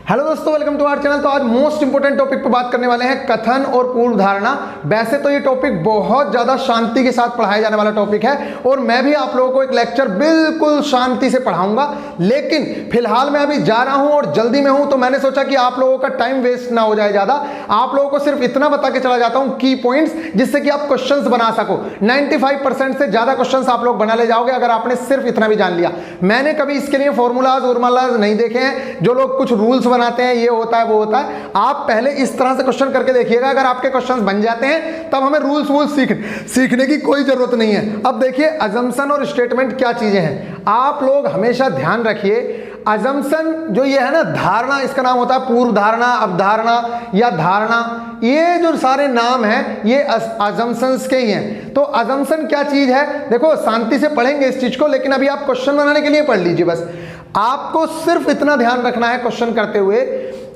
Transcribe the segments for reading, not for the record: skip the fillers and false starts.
Hello दोस्तों, welcome to our channel. तो आज मोस्ट इंपोर्टेंट टॉपिक पे बात करने वाले हैं, कथन और पूर्व धारणा। वैसे तो ये टॉपिक बहुत ज्यादा शांति के साथ पढ़ाया जाने वाला टॉपिक है और मैं भी आप लोगों को एक लेक्चर बिल्कुल शांति से पढ़ाऊंगा, लेकिन फिलहाल मैं अभी जा रहा हूं और जल्दी में हूं, तो मैंने सोचा कि आप लोगों का टाइम वेस्ट ना हो जाए ज्यादा। आप लोगों को सिर्फ इतना बता के चला जाता हूं की पॉइंट्स, जिससे कि आप क्वेश्चंस बना सको। 95% से ज्यादा क्वेश्चंस आप लोग बना ले जाओगे अगर आपने सिर्फ इतना भी जान लिया। मैंने कभी इसके लिए फॉर्मूलाज उर्मूलाज नहीं देखे हैं। जो लोग कुछ रूल्स बनाते हैं, ये होता है वो होता है, आप पहले इस तरह से क्वेश्चन करके देखिएगा। अगर आपके क्वेश्चंस बन जाते हैं तब हमें रूल्स वूल्स सीखने की कोई जरूरत नहीं है। अब देखिए, अजम्पशन और स्टेटमेंट क्या चीजें हैं, आप लोग हमेशा ध्यान रखिए। अजम्पशन जो ये है ना, धारणा इसका नाम होता है, पूर्व धारणा, अवधारणा या धारणा, ये जो सारे नाम हैं ये अजम्पशंस के ही हैं। तो अजम्पशन क्या चीज है, देखो शांति से पढ़ेंगे इस चीज को, लेकिन अभी आप क्वेश्चन बनाने के लिए पढ़ लीजिए। बस आपको सिर्फ इतना ध्यान रखना है क्वेश्चन करते हुए,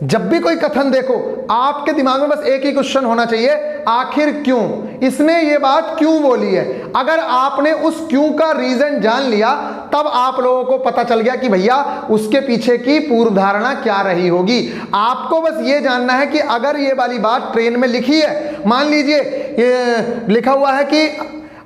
जब भी कोई कथन देखो आपके दिमाग में बस एक ही क्वेश्चन होना चाहिए, आखिर क्यों, इसने ये बात क्यों बोली है। अगर आपने उस क्यों का रीजन जान लिया, तब आप लोगों को पता चल गया कि भैया उसके पीछे की पूर्व धारणा क्या रही होगी। आपको बस ये जानना है कि अगर ये वाली बात ट्रेन में लिखी है, मान लीजिए ये लिखा हुआ है कि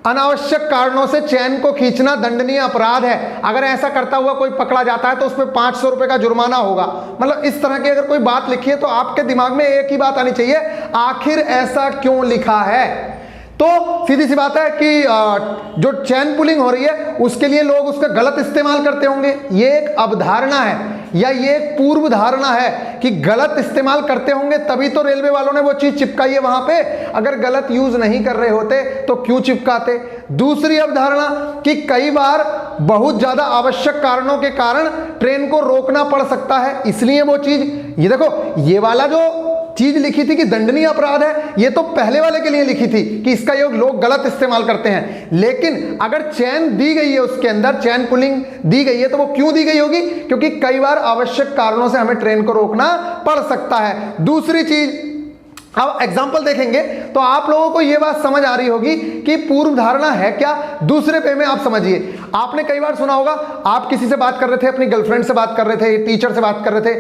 अनावश्यक कारणों से चैन को खींचना दंडनीय अपराध है, अगर ऐसा करता हुआ कोई पकड़ा जाता है तो उसमें 500 रुपए का जुर्माना होगा। मतलब इस तरह की अगर कोई बात लिखी है तो आपके दिमाग में एक ही बात आनी चाहिए, आखिर ऐसा क्यों लिखा है। तो सीधी सी बात है कि जो चैन पुलिंग हो रही है उसके लिए लोग उसका गलत इस्तेमाल करते होंगे, ये एक अवधारणा है या ये एक पूर्व धारणा है कि गलत इस्तेमाल करते होंगे, तभी तो रेलवे वालों ने वो चीज चिपकाई है वहां पे। अगर गलत यूज नहीं कर रहे होते तो क्यों चिपकाते। दूसरी अवधारणा कि कई बार बहुत ज्यादा आवश्यक कारणों के कारण ट्रेन को रोकना पड़ सकता है, इसलिए वो चीज, ये देखो ये वाला जो चीज लिखी थी कि दंडनीय अपराध है, ये तो पहले वाले के लिए लिखी थी कि इसका योग लोग गलत इस्तेमाल करते हैं। लेकिन अगर चैन दी गई है, उसके अंदर चैन पुलिंग दी गई है, तो वो क्यों दी गई होगी, क्योंकि कई बार आवश्यक कारणों से हमें ट्रेन को रोकना पड़ सकता है। दूसरी चीज, अब एग्जाम्पल देखेंगे तो आप लोगों को यह बात समझ आ रही होगी कि पूर्व धारणा है क्या। दूसरे पे में आप समझिए, आपने कई बार सुना होगा, आप किसी से बात कर रहे थे, अपनी गर्लफ्रेंड से बात कर रहे थे, टीचर से बात कर रहे थे,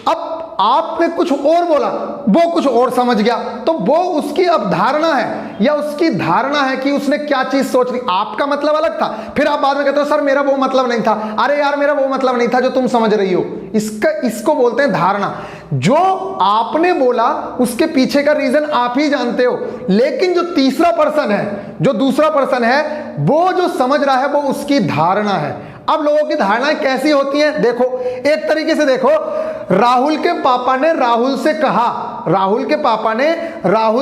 अब आपने कुछ और बोला, वो कुछ और समझ गया, तो वो उसकी अवधारणा है या उसकी धारणा है कि उसने क्या चीज सोच ली। आपका मतलब अलग था, फिर आप बाद में कहते हो सर मेरा वो मतलब नहीं था। अरे यार मेरा वो मतलब नहीं था जो तुम समझ रही हो। इसको बोलते हैं धारणा। जो आपने बोला उसके पीछे का रीजन आप ही जानते हो, लेकिन जो तीसरा पर्सन है, जो दूसरा पर्सन है, वो जो समझ रहा है वो उसकी धारणा है। अब लोगों की धारणाएं कैसी होती हैं, देखो एक तरीके से देखो, राहुल के पापा ने राहुल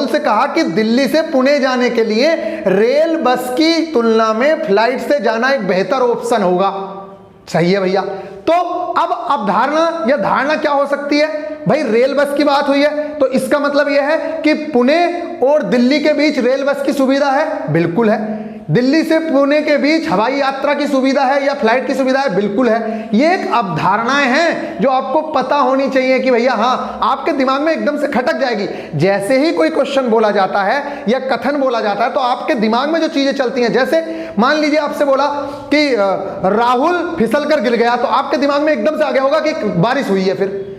से कहा कि दिल्ली से पुणे जाने के लिए रेल बस की तुलना में फ्लाइट से जाना एक बेहतर ऑप्शन होगा। सही है भैया। तो अब धारणा या धारणा क्या हो सकती है भाई, रेल बस की बात हुई है तो इसका मतलब यह है कि पुणे और दिल्ली के बीच रेल बस की सुविधा है, बिल्कुल है। दिल्ली से पुणे के बीच हवाई यात्रा की सुविधा है या फ्लाइट की सुविधा है, बिल्कुल है। ये एक अवधारणाएं हैं जो आपको पता होनी चाहिए कि भैया हाँ, आपके दिमाग में एकदम से खटक जाएगी। जैसे ही कोई क्वेश्चन बोला जाता है या कथन बोला जाता है तो आपके दिमाग में जो चीजें चलती हैं, जैसे मान लीजिए आपसे बोला कि राहुल फिसल कर गिर गया, तो आपके दिमाग में एकदम से आ गया होगा कि बारिश हुई है, फिर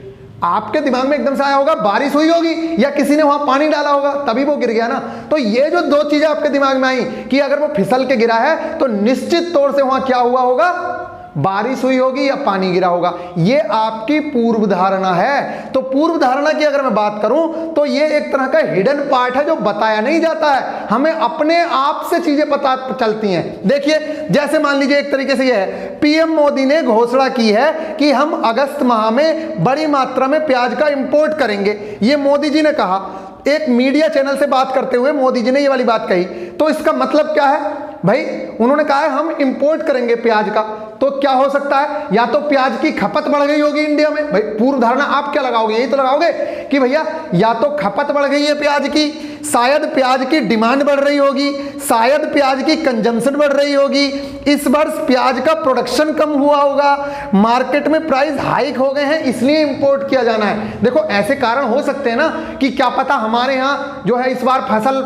आपके दिमाग में एकदम से आया होगा बारिश हुई होगी या किसी ने वहां पानी डाला होगा तभी वो गिर गया ना। तो ये जो दो चीजें आपके दिमाग में आई कि अगर वो फिसल के गिरा है तो निश्चित तौर से वहां क्या हुआ होगा, बारिश हुई होगी या पानी गिरा होगा। ये आपकी पूर्व धारणा है। तो पूर्व धारणा की अगर मैं बात करूं तो ये एक तरह का हिडन पार्ट है जो बताया नहीं जाता है, हमें अपने आप से चीजें पता चलती हैं। देखिए जैसे मान लीजिए एक तरीके से ये है, पीएम मोदी ने घोषणा की है कि हम अगस्त माह में बड़ी मात्रा में प्याज का इंपोर्ट करेंगे। ये मोदी जी ने कहा, एक मीडिया चैनल से बात करते हुए मोदी जी ने ये वाली बात कही। तो इसका मतलब क्या है भाई, उन्होंने कहा है हम इंपोर्ट करेंगे प्याज का, तो क्या हो सकता है, या तो प्याज की खपत बढ़ गई होगी इंडिया में। भाई पूर्व धारणा आप क्या लगाओगे, यही तो लगाओगे कि भैया या तो खपत बढ़ गई है प्याज की, शायद प्याज की डिमांड बढ़ रही होगी, शायद प्याज की कंजम्पशन बढ़ रही होगी, इस वर्ष प्याज का प्रोडक्शन कम हुआ होगा, मार्केट में प्राइस हाइक हो गए हैं इसलिए इंपोर्ट किया जाना है। देखो ऐसे कारण हो सकते हैं ना कि क्या पता हमारे यहाँ जो है इस बार फसल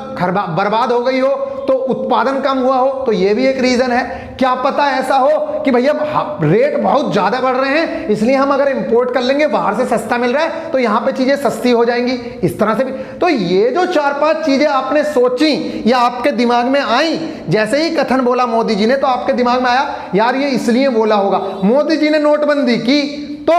बर्बाद हो गई हो तो उत्पादन कम हुआ हो, तो ये भी एक रीजन है। क्या पता ऐसा हो कि भैया रेट बहुत ज्यादा बढ़ रहे हैं, इसलिए हम अगर इंपोर्ट कर लेंगे, बाहर से सस्ता मिल रहा है तो यहां पे चीजें सस्ती हो जाएंगी, इस तरह से भी। तो ये जो 4-5 चीजें आपने सोची या आपके दिमाग में आई, जैसे ही कथन बोला मोदी जी ने तो आपके दिमाग में आया यार ये इसलिए बोला होगा, मोदी जी ने नोटबंदी की तो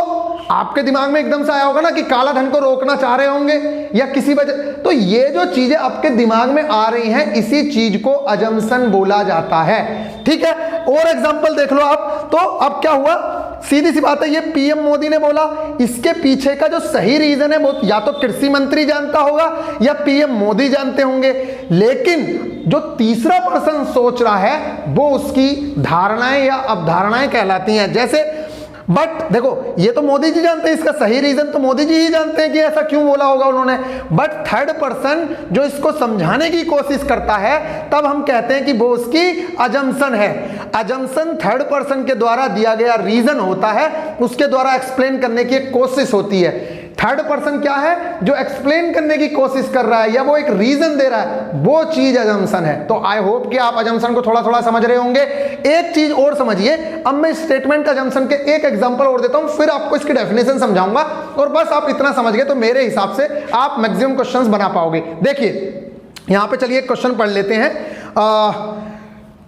आपके दिमाग में एकदम से आया होगा ना कि काला धन को रोकना चाह रहे होंगे या किसी वजह। तो ये जो चीजें आपके दिमाग में आ रही हैं, इसी चीज को अजम्पशन बोला जाता है, ठीक है। और एग्जांपल देख लो आप। तो अब क्या हुआ, सीधी सी बात है, ये पीएम मोदी ने बोला, इसके पीछे का जो सही रीजन है वो या तो कृषि मंत्री जानता होगा या पीएम मोदी जानते होंगे, लेकिन जो तीसरा पर्सन सोच रहा है वो उसकी धारणाएं या अवधारणाएं कहलाती हैं। जैसे बट देखो, ये तो मोदी जी जानते हैं, इसका सही रीजन तो मोदी जी ही जानते हैं कि ऐसा क्यों बोला होगा उन्होंने, बट थर्ड पर्सन जो इसको समझाने की कोशिश करता है तब हम कहते हैं कि वो उसकी अजम्पशन है। अजम्पशन थर्ड पर्सन के द्वारा दिया गया रीजन होता है, उसके द्वारा एक्सप्लेन करने की एक कोशिश होती है। थर्ड पर्सन क्या है, जो एक्सप्लेन करने की कोशिश कर रहा है या वो एक रीजन दे रहा है, वो चीज अजम्पशन है। तो आई होप कि आप अजम्पशन को थोड़ा थोड़ा समझ रहे होंगे। एक चीज और समझिए, अब मैं स्टेटमेंट अजम्पशन के एक एग्जांपल और देता हूं, फिर आपको इसकी डेफिनेशन समझाऊंगा, और बस आप इतना समझ गए तो मेरे हिसाब से आप मैक्सिमम क्वेश्चंस बना पाओगे। देखिए यहां पे चलिए क्वेश्चन पढ़ लेते हैं।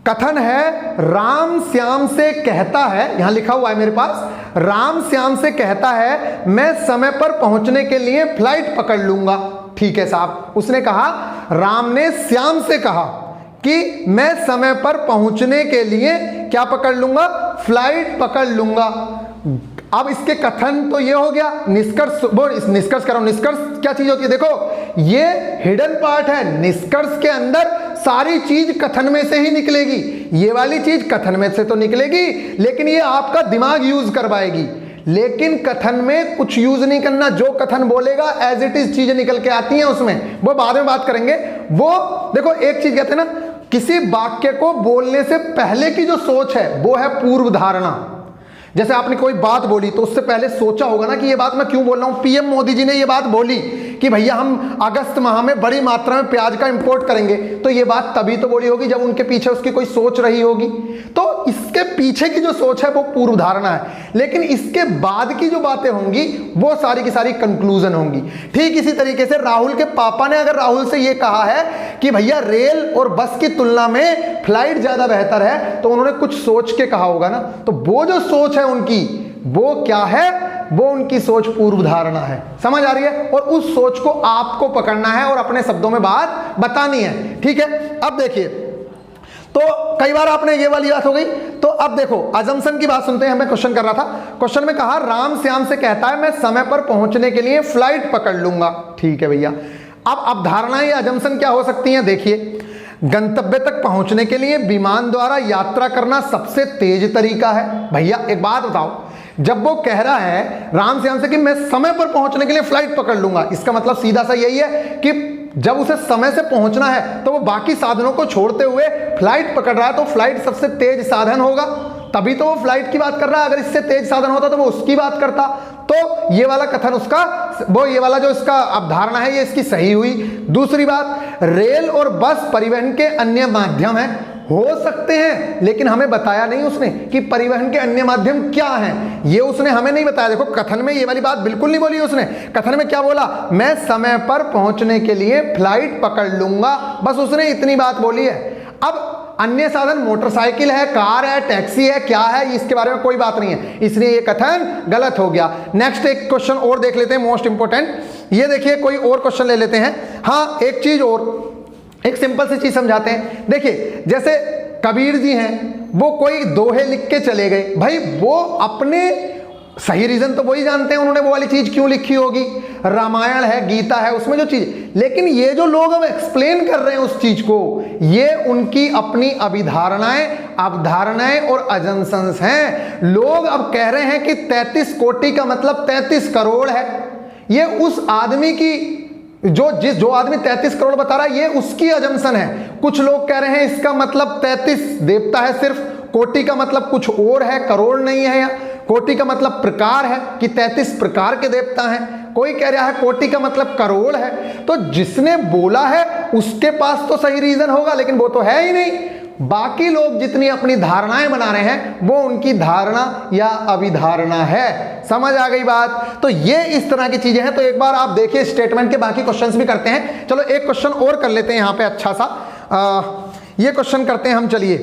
कथन है, राम श्याम से कहता है, यहां लिखा हुआ है मेरे पास, राम श्याम से कहता है मैं समय पर पहुंचने के लिए फ्लाइट पकड़ लूंगा। ठीक है साहब, उसने कहा, राम ने श्याम से कहा कि मैं समय पर पहुंचने के लिए क्या पकड़ लूंगा, फ्लाइट पकड़ लूंगा। अब इसके कथन तो ये हो गया, निष्कर्ष वो निष्कर्ष करो। निष्कर्ष क्या चीज होती है, देखो ये हिडन पार्ट है, निष्कर्ष के अंदर सारी चीज कथन में से ही निकलेगी। ये वाली चीज कथन में से तो निकलेगी, लेकिन ये आपका दिमाग यूज करवाएगी। लेकिन कथन में कुछ यूज नहीं करना, जो कथन बोलेगा एज इट इज चीजें निकल के आती हैं उसमें, वो बाद में बात करेंगे। वो देखो एक चीज कहते हैं ना, किसी वाक्य को बोलने से पहले की जो सोच है वो है पूर्व धारणा। जैसे आपने कोई बात बोली तो उससे पहले सोचा होगा ना कि ये बात मैं क्यों बोल रहा हूं। पीएम मोदी जी ने ये बात बोली कि भैया हम अगस्त माह में बड़ी मात्रा में प्याज का इंपोर्ट करेंगे, तो ये बात तभी तो बोली होगी जब उनके पीछे उसकी कोई सोच रही होगी। तो इसके पीछे की जो सोच है वो पूर्व धारणा है, लेकिन इसके बाद की जो बातें होंगी वो सारी की सारी कंक्लूजन होंगी। ठीक इसी तरीके से राहुल के पापा ने अगर राहुल से ये कहा है कि भैया रेल और बस की तुलना में फ्लाइट ज्यादा बेहतर है, तो उन्होंने कुछ सोच के कहा होगा ना। तो वो जो सोच है उनकी, वो क्या है, वो उनकी सोच पूर्व धारणा है। समझ आ रही है? और उस सोच को आपको पकड़ना है और अपने शब्दों में बात बतानी है। ठीक है, अब देखिए, तो कई बार आपने ये वाली बात हो गई। तो अब देखो अजम्पशन की बात सुनते हैं। मैं क्वेश्चन कर रहा था, क्वेश्चन में कहा राम श्याम से कहता है मैं समय पर पहुंचने के लिए फ्लाइट पकड़ लूंगा। ठीक है भैया, अब धारणा या अजम्पशन क्या हो सकती है, देखिए, गंतव्य तक पहुंचने के लिए विमान द्वारा यात्रा करना सबसे तेज तरीका है। भैया एक बात बताओ, जब वो कह रहा है राम श्याम से कि मैं समय पर पहुंचने के लिए फ्लाइट पकड़ लूंगा, इसका मतलब सीधा सा यही है कि जब उसे समय से पहुंचना है तो वो बाकी साधनों को छोड़ते हुए फ्लाइट पकड़ रहा है। तो फ्लाइट सबसे तेज साधन होगा, तभी तो वो फ्लाइट की बात कर रहा है। अगर इससे तेज साधन होता तो वो उसकी बात करता। तो ये वाला कथन उसका, वो ये वाला जो इसका अवधारणा है ये इसकी सही हुई। दूसरी बात, रेल और बस परिवहन के अन्य माध्यम हैं, हो सकते हैं, लेकिन हमें बताया नहीं उसने कि परिवहन के अन्य माध्यम क्या हैं, ये उसने हमें नहीं बताया। देखो कथन में ये वाली बात बिल्कुल नहीं बोली उसने। कथन में क्या बोला, मैं समय पर पहुंचने के लिए फ्लाइट पकड़ लूंगा, बस उसने इतनी बात बोली है। अब अन्य साधन मोटरसाइकिल है, कार है, टैक्सी है, क्या है, इसके बारे में कोई बात नहीं है, इसलिए ये कथन गलत हो गया। नेक्स्ट एक क्वेश्चन और देख लेते हैं, मोस्ट इंपोर्टेंट। ये देखिए, कोई और क्वेश्चन ले लेते हैं। हाँ, एक चीज और, एक सिंपल सी चीज समझाते हैं। देखिए, जैसे कबीर जी हैं, वो कोई दोहे लिख के चले गए, भाई वो अपने सही रीजन तो वही जानते हैं उन्होंने वो वाली चीज क्यों लिखी होगी। रामायण है, गीता है, उसमें जो चीज, लेकिन ये जो लोग अब एक्सप्लेन कर रहे हैं उस चीज को, ये उनकी अपनी अभिधारणाएं, अवधारणाएं और अजम्पशंस हैं। लोग अब कह रहे हैं कि 33 कोटि का मतलब 33 करोड़ है। ये उस आदमी की जो आदमी 33 करोड़ बता रहा है, ये उसकी अजम्पशन है। कुछ लोग कह रहे हैं इसका मतलब 33 देवता है सिर्फ, कोटि का मतलब कुछ और है, करोड़ नहीं है, या कोटि का मतलब प्रकार है कि 33 प्रकार के देवता हैं। कोई कह रहा है कोटि का मतलब करोड़ है। तो जिसने बोला है उसके पास तो सही रीजन होगा, लेकिन वो तो है ही नहीं। बाकी लोग जितनी अपनी धारणाएं बना रहे हैं वो उनकी धारणा या अभिधारणा है। समझ आ गई बात? तो ये इस तरह की चीजें हैं। तो एक बार आप देखिए स्टेटमेंट के बाकी क्वेश्चंस भी करते हैं। चलो एक क्वेश्चन और कर लेते हैं यहां पे अच्छा सा। ये क्वेश्चन करते हैं हम। चलिए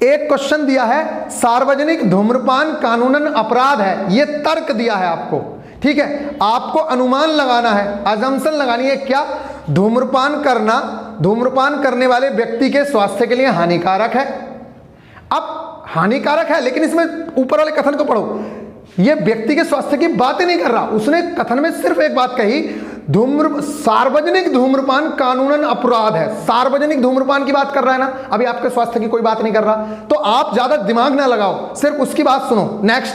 एक क्वेश्चन दिया है, सार्वजनिक धूम्रपान कानूनन अपराध है, ये तर्क दिया है आपको, ठीक है। आपको अनुमान लगाना है, अजम्पशन लगानी है। क्या? धूम्रपान करने वाले व्यक्ति के स्वास्थ्य के लिए हानिकारक है। अब हानिकारक है, लेकिन इसमें ऊपर वाले कथन को पढ़ो, ये व्यक्ति के स्वास्थ्य की बात ही नहीं कर रहा। उसने कथन में सिर्फ एक बात कही, सार्वजनिक धूम्रपान कानूनन अपराध है। सार्वजनिक धूम्रपान की बात कर रहा है ना, अभी आपके स्वास्थ्य की कोई बात नहीं कर रहा। तो आप ज्यादा दिमाग ना लगाओ, सिर्फ उसकी बात सुनो। नेक्स्ट,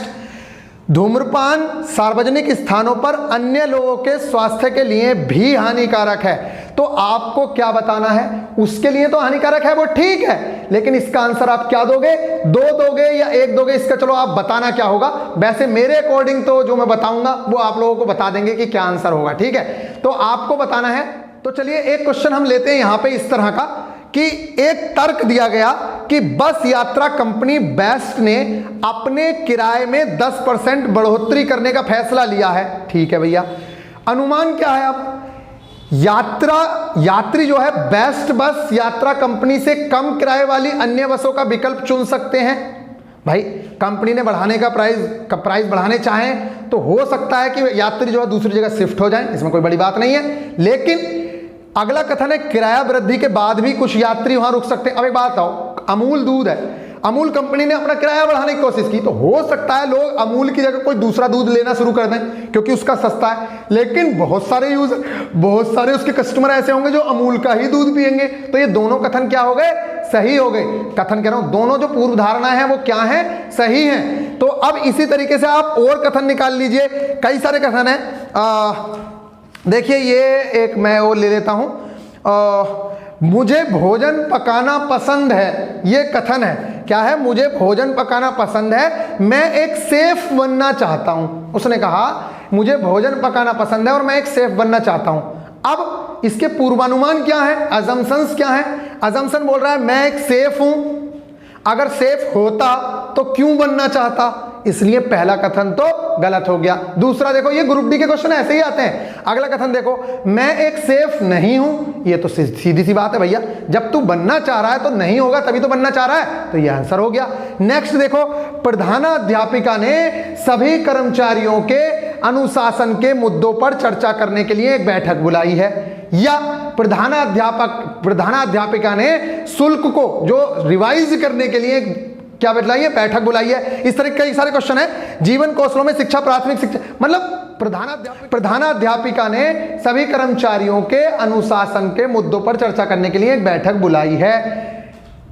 धूम्रपान सार्वजनिक स्थानों पर अन्य लोगों के स्वास्थ्य के लिए भी हानिकारक है। तो आपको क्या बताना है? उसके लिए तो हानिकारक है, वो ठीक है, लेकिन इसका आंसर आप क्या दोगे? 2 दोगे या 1 दोगे? इसका चलो आप बताना क्या होगा। वैसे मेरे अकॉर्डिंग तो जो मैं बताऊंगा वो आप लोगों को बता देंगे कि क्या आंसर होगा, ठीक है। तो आपको बताना है। तो चलिए एक क्वेश्चन हम लेते हैं यहां पे इस तरह का कि एक तर्क दिया गया कि बस यात्रा कंपनी बेस्ट ने अपने किराए में 10% बढ़ोतरी करने का फैसला लिया है। ठीक है भैया, अनुमान क्या है? अब यात्री जो है बेस्ट बस यात्रा कंपनी से कम किराए वाली अन्य बसों का विकल्प चुन सकते हैं। भाई कंपनी ने बढ़ाने का प्राइस बढ़ाने चाहें तो हो सकता है कि यात्री जो है दूसरी जगह शिफ्ट हो जाए, इसमें कोई बड़ी बात नहीं है। लेकिन अगला कथन है, किराया वृद्धि के बाद भी कुछ यात्री वहां रुक सकते हैं। अब एक बात बताओ, अमूल दूध है, अमूल कंपनी ने अपना किराया बढ़ाने की कोशिश की, तो हो सकता है लोग अमूल की जगह कोई दूसरा दूध लेना शुरू कर दें क्योंकि उसका सस्ता है। लेकिन बहुत सारे उसके कस्टमर ऐसे होंगे जो अमूल का ही दूध पिएंगे। तो ये दोनों कथन क्या हो गए? सही हो गए। कथन कह रहा हूं, दोनों जो पूर्व धारणा है वो क्या है? सही है। तो अब इसी तरीके से आप और कथन निकाल लीजिए, कई सारे कथन है। देखिए ये एक मैं और ले लेता हूं, मुझे भोजन पकाना पसंद है, ये कथन है। क्या है? मुझे भोजन पकाना पसंद है, मैं एक शेफ बनना चाहता हूं। उसने कहा मुझे भोजन पकाना पसंद है और मैं एक शेफ बनना चाहता हूं। अब इसके पूर्वानुमान क्या है? अजम्पशंस क्या है? अजम्पशन बोल रहा है मैं एक शेफ हूं, अगर शेफ होता तो क्यों बनना चाहता, इसलिए पहला कथन तो गलत हो गया। दूसरा देखो, ये ग्रुप डी के क्वेश्चन ऐसे ही आते हैं। अगला कथन देखो, मैं एक शेफ नहीं हूं, ये तो सीधी सी बात है भैया, जब तू बनना चाह रहा है तो नहीं होगा तभी तो बनना चाह रहा है, तो ये आंसर हो गया। नेक्स्ट देखो, प्रधानाध्यापिका ने सभी कर्मचारियों के अनुशासन के मुद्दों पर चर्चा करने के लिए एक बैठक बुलाई है। या प्रधानाध्यापिका ने शुल्क को जो रिवाइज करने के लिए क्या बुलाई है? बैठक बुलाई है। इस तरह के कई सारे क्वेश्चन है। जीवन कौशलों में शिक्षा, प्राथमिक शिक्षा, मतलब प्रधानाध्यापिका ने सभी कर्मचारियों के अनुशासन के मुद्दों पर चर्चा करने के लिए एक बैठक बुलाई है।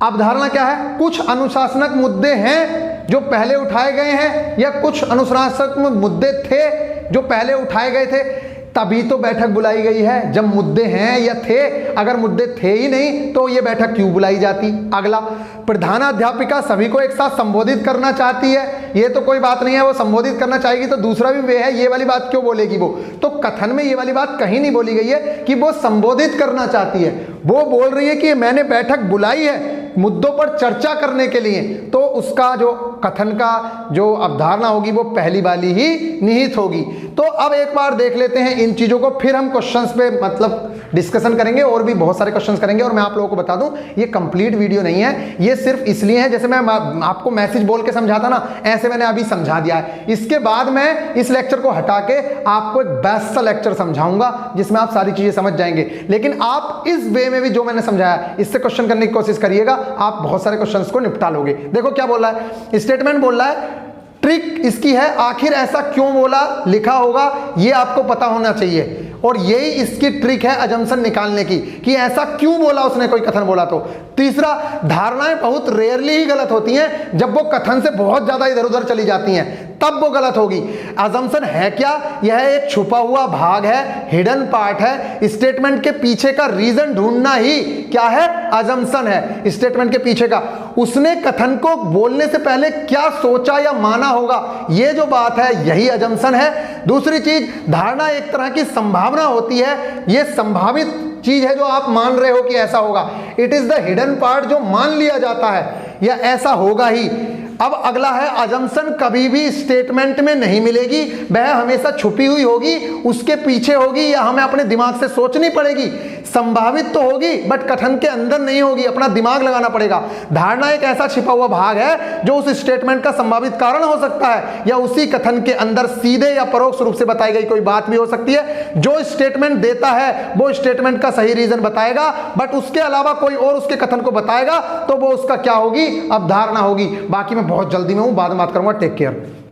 अवधारणा क्या है? कुछ अनुशासनक मुद्दे हैं जो पहले उठाए गए हैं, या कुछ अनुशासनात्मक मुद्दे थे जो पहले उठाए गए थे तभी तो बैठक बुलाई गई है। जब मुद्दे हैं या थे, अगर मुद्दे थे ही नहीं तो ये बैठक क्यों बुलाई जाती? अगला, प्रधानाध्यापिका सभी को एक साथ संबोधित करना चाहती है, ये तो कोई बात नहीं है, वो संबोधित करना चाहेगी तो दूसरा भी वे है, ये वाली बात क्यों बोलेगी वो? तो कथन में ये वाली बात कहीं नहीं बोली गई है कि वो संबोधित करना चाहती है। वो बोल रही है कि मैंने बैठक बुलाई है मुद्दों पर चर्चा करने के लिए, तो उसका जो कथन का जो अवधारणा होगी वो पहली वाली ही निहित होगी। तो अब एक बार देख लेते हैं इन चीजों को, फिर हम क्वेश्चंस पे मतलब डिस्कशन करेंगे और भी बहुत सारे क्वेश्चंस करेंगे। और मैं आप लोगों को बता दूं, ये कंप्लीट वीडियो नहीं है, ये सिर्फ इसलिए है जैसे मैं आपको मैसेज बोल के समझाता ना, ऐसे मैंने अभी समझा दिया है। इसके बाद मैं इस लेक्चर को हटा के आपको एक बेस्ट सा लेक्चर समझाऊंगा जिसमें आप सारी चीजें समझ जाएंगे। लेकिन आप इस वे में भी जो मैंने समझाया इससे क्वेश्चन करने की कोशिश करिएगा, आप बहुत सारे क्वेश्चंस को निपटा लोगे। देखो क्या बोल रहा है, स्टेटमेंट बोल रहा है, ट्रिक इसकी है आखिर ऐसा क्यों बोला, लिखा होगा, ये आपको पता होना चाहिए। और यही इसकी ट्रिक है अजम्पशन निकालने की कि ऐसा क्यों बोला उसने, कोई कथन बोला तो। तीसरा, धारणाएं बहुत रेयरली ही गलत होती हैं, जब वो कथन से बहुत ज्यादा इधर उधर चली जाती हैं तब वो गलत होगी। अजम्पशन है क्या? यह एक छुपा हुआ भाग है, हिडन पार्ट है। स्टेटमेंट के पीछे का रीजन ढूंढना ही क्या है? अजम्पशन है। स्टेटमेंट के पीछे का, उसने कथन को बोलने से पहले क्या सोचा या माना होगा, ये जो बात है यही अजम्पशन है। दूसरी चीज, धारणा एक तरह की संभावना होती है, ये संभावित चीज है जो आप मान रहे हो कि ऐसा होगा। It is the hidden part जो मान लिया जाता है या ऐसा होगा ही। अब अगला है अजम्पशन कभी भी स्टेटमेंट में नहीं मिलेगी, वह हमेशा छुपी हुई होगी, उसके पीछे होगी या हमें अपने दिमाग से सोचनी पड़ेगी। संभावित तो होगी बट कथन के अंदर नहीं होगी, अपना दिमाग लगाना पड़ेगा। धारणा एक ऐसा छिपा हुआ भाग है जो उस स्टेटमेंट का संभावित कारण हो सकता है या उसी कथन के अंदर सीधे या परोक्ष रूप से बताई गई कोई बात भी हो सकती है। जो स्टेटमेंट देता है वो स्टेटमेंट का सही रीजन बताएगा, बट उसके अलावा कोई और उसके कथन को बताएगा तो वो उसका क्या होगी, अवधारणा होगी। बाकी मैं बहुत जल्दी में हूं, बाद में बात करूंगा। Take care.